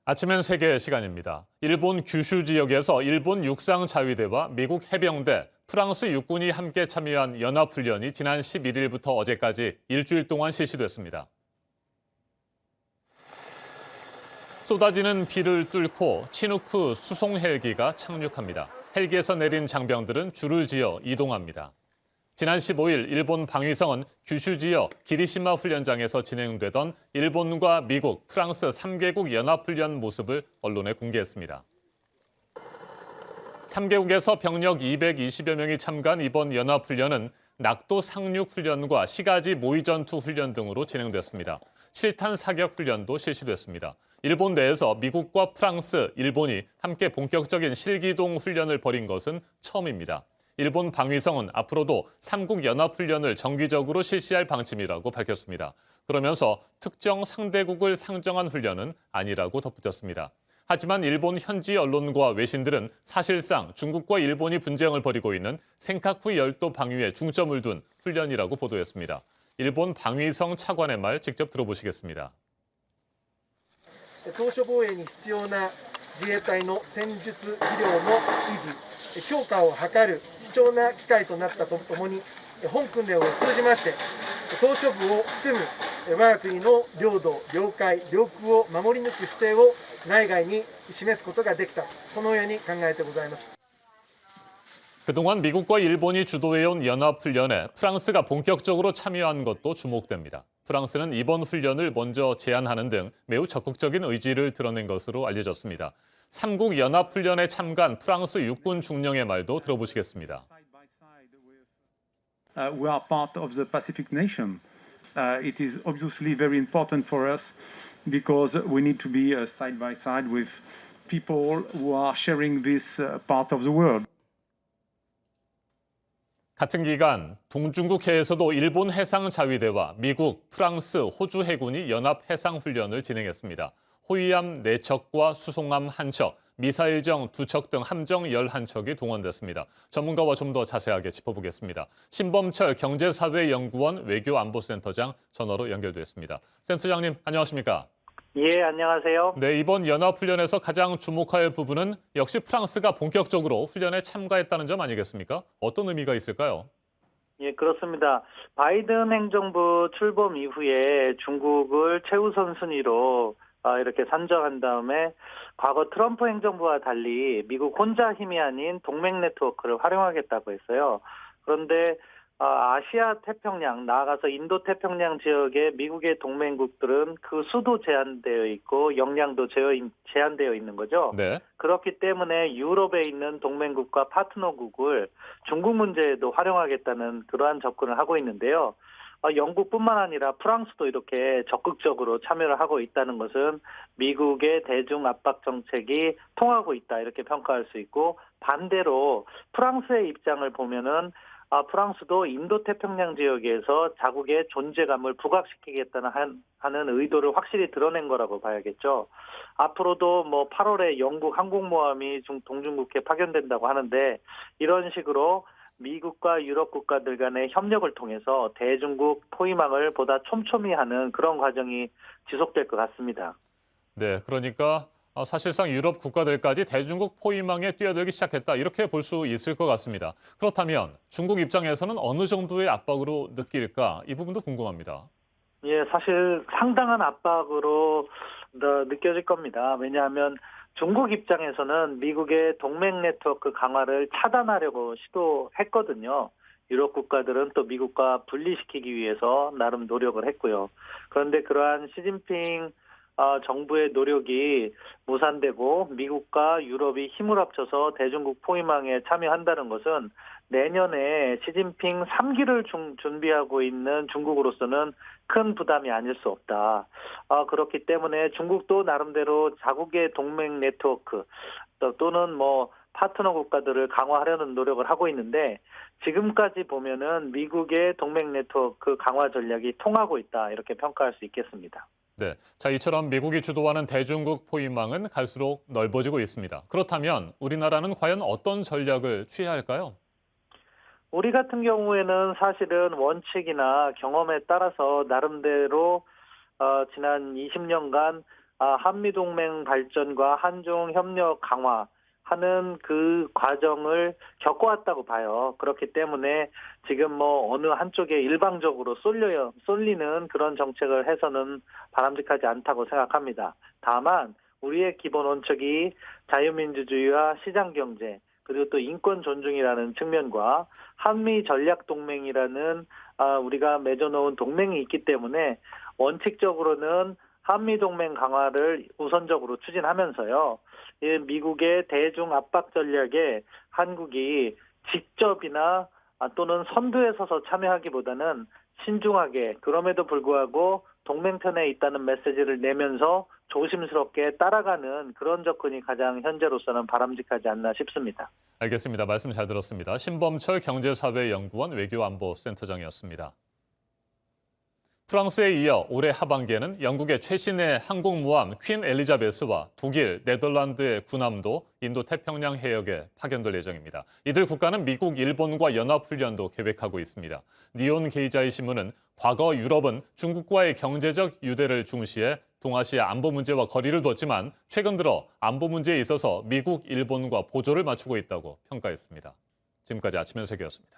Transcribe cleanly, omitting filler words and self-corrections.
아침엔 세계 시간입니다. 일본 규슈 지역에서 일본 육상자위대와 미국 해병대, 프랑스 육군이 함께 참여한 연합훈련이 지난 11일부터 어제까지 일주일 동안 실시됐습니다. 쏟아지는 비를 뚫고 치누크 수송 헬기가 착륙합니다. 헬기에서 내린 장병들은 줄을 지어 이동합니다. 지난 15일 일본 방위성은 규슈 지역 기리시마 훈련장에서 진행되던 일본과 미국, 프랑스 3개국 연합훈련 모습을 언론에 공개했습니다. 3개국에서 병력 220여 명이 참가한 이번 연합훈련은 낙도 상륙 훈련과 시가지 모의 전투 훈련 등으로 진행됐습니다. 실탄 사격 훈련도 실시됐습니다. 일본 내에서 미국과 프랑스, 일본이 함께 본격적인 실기동 훈련을 벌인 것은 처음입니다. 일본 방위성은 앞으로도 3국 연합훈련을 정기적으로 실시할 방침이라고 밝혔습니다. 그러면서 특정 상대국을 상정한 훈련은 아니라고 덧붙였습니다. 하지만 일본 현지 언론과 외신들은 사실상 중국과 일본이 분쟁을 벌이고 있는 센카쿠 열도 방위에 중점을 둔 훈련이라고 보도했습니다. 일본 방위성 차관의 말 직접 들어보시겠습니다. 島しょ防衛に必要な自衛隊の戦術技量の維持、強化を図る貴重な機会となったとともに、本訓練を通じまして、島しょ部を含む我が国の領土、領海、領空を守り抜く姿勢を内外に示すことができた、このように考えてございます。 그동안 미국과 일본이 주도해온 연합훈련에 프랑스가 본격적으로 참여한 것도 주목됩니다. 프랑스는 이번 훈련을 먼저 제안하는 등 매우 적극적인 의지를 드러낸 것으로 알려졌습니다. 3국 연합훈련에 참가한 프랑스 육군 중령의 말도 들어보시겠습니다. We are part of the Pacific nation. It is obviously very important for us because we need to be side by side with people who are sharing this part of the world. 같은 기간 동중국해에서도 일본 해상자위대와 미국, 프랑스, 호주 해군이 연합 해상훈련을 진행했습니다. 호위함 4척과 수송함 1척, 미사일정 2척 등 함정 11척이 동원됐습니다. 전문가와 좀 더 자세하게 짚어보겠습니다. 신범철 경제사회연구원 외교안보센터장 전화로 연결됐습니다. 센터장님 안녕하십니까? 예, 안녕하세요. 네, 이번 연합훈련에서 가장 주목할 부분은 역시 프랑스가 본격적으로 훈련에 참가했다는 점 아니겠습니까? 어떤 의미가 있을까요? 예, 그렇습니다. 바이든 행정부 출범 이후에 중국을 최우선 순위로 이렇게 산정한 다음에 과거 트럼프 행정부와 달리 미국 혼자 힘이 아닌 동맹 네트워크를 활용하겠다고 했어요. 그런데 아시아 태평양, 나아가서 인도 태평양 지역의 미국의 동맹국들은 그 수도 제한되어 있고 역량도 제한되어 있는 거죠. 네. 그렇기 때문에 유럽에 있는 동맹국과 파트너국을 중국 문제에도 활용하겠다는 그러한 접근을 하고 있는데요. 영국뿐만 아니라 프랑스도 이렇게 적극적으로 참여를 하고 있다는 것은 미국의 대중 압박 정책이 통하고 있다 이렇게 평가할 수 있고, 반대로 프랑스의 입장을 보면은 프랑스도 인도태평양 지역에서 자국의 존재감을 부각시키겠다는 하는 의도를 확실히 드러낸 거라고 봐야겠죠. 앞으로도 8월에 영국 항공모함이 동중국해에 파견된다고 하는데, 이런 식으로 미국과 유럽 국가들 간의 협력을 통해서 대중국 포위망을 보다 촘촘히 하는 그런 과정이 지속될 것 같습니다. 네, 그러니까 사실상 유럽 국가들까지 대중국 포위망에 뛰어들기 시작했다 이렇게 볼 수 있을 것 같습니다. 그렇다면 중국 입장에서는 어느 정도의 압박으로 느낄까? 이 부분도 궁금합니다. 예, 사실 상당한 압박으로 느껴질 겁니다. 왜냐하면 중국 입장에서는 미국의 동맹 네트워크 강화를 차단하려고 시도했거든요. 유럽 국가들은 또 미국과 분리시키기 위해서 나름 노력을 했고요. 그런데 그러한 시진핑 정부의 노력이 무산되고 미국과 유럽이 힘을 합쳐서 대중국 포위망에 참여한다는 것은 내년에 시진핑 3기를 준비하고 있는 중국으로서는 큰 부담이 아닐 수 없다. 그렇기 때문에 중국도 나름대로 자국의 동맹 네트워크 또는 파트너 국가들을 강화하려는 노력을 하고 있는데, 지금까지 보면은 미국의 동맹 네트워크 강화 전략이 통하고 있다 이렇게 평가할 수 있겠습니다. 네, 자 이처럼 미국이 주도하는 대중국 포위망은 갈수록 넓어지고 있습니다. 그렇다면 우리나라는 과연 어떤 전략을 취해야 할까요? 우리 같은 경우에는 사실은 원칙이나 경험에 따라서 나름대로 지난 20년간 한미동맹 발전과 한중 협력 강화하는 그 과정을 겪어왔다고 봐요. 그렇기 때문에 지금 뭐 어느 한쪽에 일방적으로 쏠리는 그런 정책을 해서는 바람직하지 않다고 생각합니다. 다만 우리의 기본 원칙이 자유민주주의와 시장경제 그리고 또 인권 존중이라는 측면과 한미 전략동맹이라는 우리가 맺어놓은 동맹이 있기 때문에 원칙적으로는 한미동맹 강화를 우선적으로 추진하면서요. 미국의 대중 압박 전략에 한국이 직접이나 또는 선두에 서서 참여하기보다는 신중하게 그럼에도 불구하고 동맹편에 있다는 메시지를 내면서 조심스럽게 따라가는 그런 접근이 가장 현재로서는 바람직하지 않나 싶습니다. 알겠습니다. 말씀 잘 들었습니다. 신범철 경제사회연구원 외교안보센터장이었습니다. 프랑스에 이어 올해 하반기에는 영국의 최신의 항공모함 퀸 엘리자베스와 독일, 네덜란드의 군함도 인도태평양 해역에 파견될 예정입니다. 이들 국가는 미국, 일본과 연합훈련도 계획하고 있습니다. 니온 게이자이 신문은 과거 유럽은 중국과의 경제적 유대를 중시해 동아시아 안보 문제와 거리를 뒀지만 최근 들어 안보 문제에 있어서 미국, 일본과 보조를 맞추고 있다고 평가했습니다. 지금까지 아침 현석이었습니다.